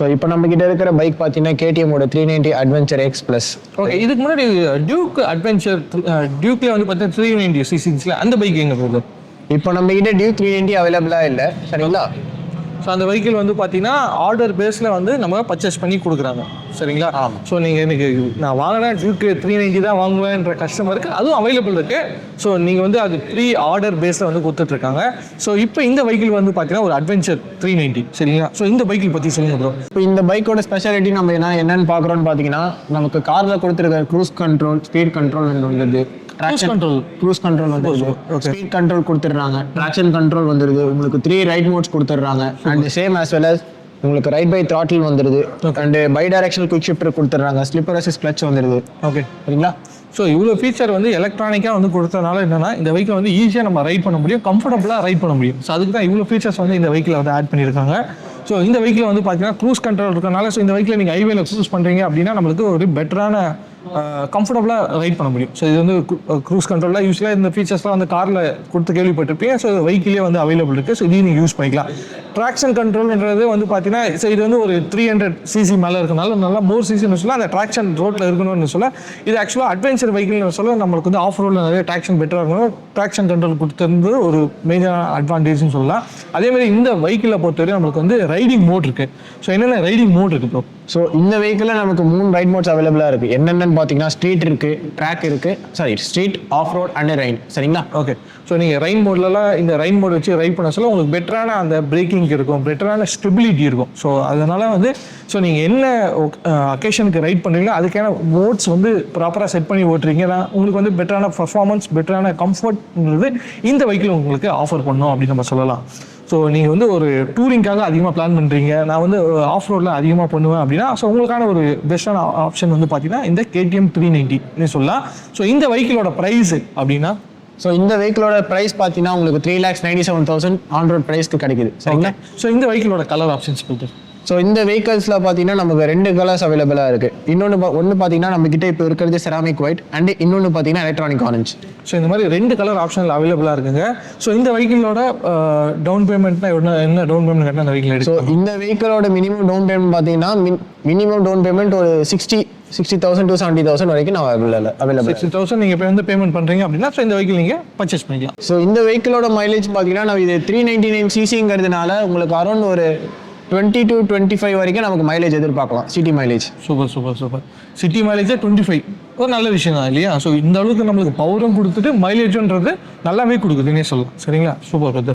So இப்போ நம்ம கிட்ட இருக்கிற பைக் பார்த்தீங்கன்னா கேடிஎம்மோட 390 அட்வென்ச்சர் எக்ஸ் ப்ளஸ். ஓகே, இதுக்கு முன்னாடி டியூக் அட்வென்ச்சர் டியூக்ல வந்து பார்த்தீங்கன்னா 390 சிசில அந்த பைக் எங்க போகுது? இப்போ நம்ம கிட்ட டியூக் 390 அவைலபிளாக இல்லை, சரிங்களா? ஸோ அந்த வெஹிக்கிள் வந்து பார்த்தீங்கன்னா ஆர்டர் பேஸில் வந்து நம்ம பர்ச்சேஸ் பண்ணி கொடுக்குறாங்க, சரிங்களா? ஸோ நீங்கள் எனக்கு நான் வாங்கினேன் டியூக் 390 தான் வாங்குவேன்ற கஸ்டமருக்கு அதுவும் அவைலபிள் இருக்குது. ஸோ நீங்கள் வந்து அது ப்ரீ ஆர்டர் பேஸில் வந்து கொடுத்துட்ருக்காங்க. ஸோ இப்போ இந்த வெஹிக்கிள் வந்து பார்த்தீங்கன்னா ஒரு அட்வென்ச்சர் 390, சரிங்களா? ஸோ இந்த பைக்கிள் பற்றி சொல்லுங்கள் ப்ரோ. இப்போ இந்த பைக்கோட ஸ்பெஷாலிட்டி நம்ம என்னென்னு பார்க்குறோன்னு பார்த்தீங்கன்னா, நமக்கு காரில் கொடுத்துருக்க க்ரூஸ் கண்ட்ரோல், ஸ்பீட் கண்ட்ரோல் வந்துருது, க்ரூஸ் கண்ட்ரோல் வந்துருது, ஸ்பீட் கண்ட்ரோல் கொடுத்துட்றாங்க, ட்ராக்ஷன் கண்ட்ரோல் வந்துருது, உங்களுக்கு 3 ரைட் மோட்ஸ் கொடுத்துட்றாங்க, and same as well as உங்களுக்கு ரைட் பை த்ராட்டில் வந்துருது, and bidirectional quick shifter கொடுத்துட்றாங்க, ஸ்லிப்பர் அசிஸ்ட் கிளட்ச் வந்துருது. ஓகே, சரிங்களா? ஸோ இவ்வளோ ஃபீச்சர் வந்து எலக்ட்ரானிக்காக வந்து கொடுத்ததுனால என்னன்னா இந்த வெஹிக்கிள் வந்து ஈஸியாக நம்ம ரைட் பண்ண முடியும், கம்ஃபர்டபுளாக ரைட் பண்ண முடியும். ஸோ அதுக்கு தான் இவ்வளோ ஃபீச்சர்ஸ் வந்து இந்த வெஹிக்கில் வந்து ஆட் பண்ணியிருக்காங்க. ஸோ இந்த வெஹிக்கில் வந்து பார்த்தீங்கன்னா க்ரூஸ் கண்ட்ரோல் இருக்கனால, ஸோ இந்த வெஹிக்கில் நீங்கள் ஹைவேல க்ரூஸ் பண்ணுறீங்க அப்படின்னா நம்மளுக்கு ஒரு பெட்டரான கம்ஃபர்டபுளாக ரைட் பண்ண முடியும். ஸோ இது வந்து க்ரூஸ் கண்ட்ரோலில் யூஸ்வலாக இந்த ஃபீச்சர்ஸ்லாம் வந்து காரில் கொடுத்து கேள்விப்பட்டிருப்பீங்க. ஸோ வெஹிக்கிலே வந்து அவைலபிள் இருக்குது. ஸோ இதையும் நீங்கள் யூஸ் பண்ணிக்கலாம். ட்ராக்ஷன் கண்ட்ரோல்ன்றது வந்து பார்த்தீங்கன்னா, ஸோ இது வந்து ஒரு 300 சிசி மேலே இருக்கனால நல்லா மோர் சிசின்னு சொல்ல அந்த ட்ராக்ஷன் ரோட்டில் இருக்கணும்னு சொல்ல இது ஆக்சுவலாக அட்வென்ச்சர் வெஹிக்கிள்னு சொல்ல நம்மளுக்கு வந்து ஆஃப் ரோடில் நிறைய ட்ராக்ஷன் பெட்டராக இருக்கணும். ட்ராக்ஷன் கண்ட்ரோல் கொடுத்துருந்து ஒரு மேஜர் அட்வான்டேஜ்னு சொல்லலாம். அதேமாதிரி இந்த வெஹிக்கிளை பொறுத்தவரை நம்மளுக்கு வந்து ரைடிங் மோட் இருக்குது. ஸோ என்னென்ன ரைடிங் மோட் இருக்குது ப்ரோ? ஸோ இந்த வெஹிக்கிளில் நமக்கு 3 ரைட் மோட்ஸ் அவைலபிளாக இருக்குது. என்னென்னு பார்த்தீங்கன்னா ஸ்ட்ரீட் இருக்குது, ட்ராக் இருக்குது, street, off road and rain, சரிங்களா? ஓகே, ஸோ நீங்கள் ரெயின் மோட்லலாம் இந்த ரெயின் மோட் வச்சு ரைட் பண்ண சொல்ல உங்களுக்கு பெட்டரான அந்த பிரேக்கிங் இருக்கும், பெட்டரான ஸ்டெபிலிட்டி இருக்கும். ஸோ அதனால் வந்து ஸோ நீங்கள் என்ன அக்கேஷனுக்கு ரைட் பண்ணுறீங்களோ அதுக்கான மோட்ஸ் வந்து ப்ராப்பராக செட் பண்ணி ஓட்டுறீங்கன்னா உங்களுக்கு வந்து பெட்டரான பர்ஃபார்மன்ஸ், பெட்டரான கம்ஃபர்ட்ன்றது இந்த வெஹிக்கிள் உங்களுக்கு ஆஃபர் பண்ணோம் அப்படின்னு நம்ம சொல்லலாம். ஸோ நீங்கள் வந்து ஒரு டூரிங்காக அதிகமாக பிளான் பண்ணுறீங்க, நான் வந்து ஆஃப் ரோடில் அதிகமாக பண்ணுவேன் அப்படின்னா, ஸோ உங்களுக்கான ஒரு பெஸ்ட்டான ஆப்ஷன் வந்து பார்த்தீங்கன்னா இந்த KTM 390 சொல்லலாம். ஸோ இந்த வெஹிக்கிளோட ப்ரைஸ் அப்படின்னா, ஸோ இந்த வெஹிக்கிளோட ப்ரைஸ் பார்த்தீங்கன்னா உங்களுக்கு 3,97,000 ஆன் ரோட் ப்ரைஸ்க்கு கிடைக்குது, சரிங்களா? ஸோ இந்த வெஹிக்கிளோட கலர் ஆப்ஷன்ஸ் கொடுத்து. ஸோ இந்த வெஹிக்கல்ஸில் பார்த்தீங்கன்னா நமக்கு 2 கலர்ஸ் அவைலபிளாக இருக்குது. ஒன்று பார்த்தீங்கன்னா நம்ம கிட்ட இப்போ இருக்கிறது செராமிக் ஒயிட் அண்ட் இன்னொன்று பார்த்தீங்கன்னா எலக்ட்ரானிக் ஆரஞ்சு. ஸோ இந்த மாதிரி 2 கலர் ஆப்ஷனில் அவைலபிளாக இருக்குங்க. ஸோ இந்த வெஹிக்கிளோட டவுன் பேமெண்ட்னா என்ன டவுன் பேமெண்ட் கட்டினா அந்த வெஹிக்கிள்? ஸோ இந்த வெஹிக்கிளோட மினிமம் டவுன் பேமெண்ட் பார்த்தீங்கன்னா மினிமம் டவுன் பேமெண்ட் ஒரு 60,000 to 70,000 வரைக்கும் நான் அவைலபிள். 60,000 நீங்கள் இப்போ வந்து பேமெண்ட் பண்ணுறீங்க அப்படின்னா ஸோ இந்த வெஹிக்கிள் நீங்கள் பர்ச்சேஸ் பண்ணிக்கலாம். ஸோ இந்த வெஹிக்கிளோட மைலேஜ் பார்த்தீங்கன்னா நம்ம இது 399 சிசிங்கிறதுனால உங்களுக்கு அரௌண்ட் ஒரு 20 to 25 வரைக்கும் நமக்கு மைலேஜ் எதிர்பார்க்கலாம், சிட்டி மைலேஜ். சூப்பர். சிட்டி மைலேஜே 25 ஒரு நல்ல விஷயம் தான் இல்லையா? ஸோ இந்த அளவுக்கு நம்மளுக்கு பவரும் கொடுத்துட்டு மைலேஜுன்றது நல்லாவே கொடுக்குதுன்னே சொல்லலாம், சரிங்களா? சூப்பர்.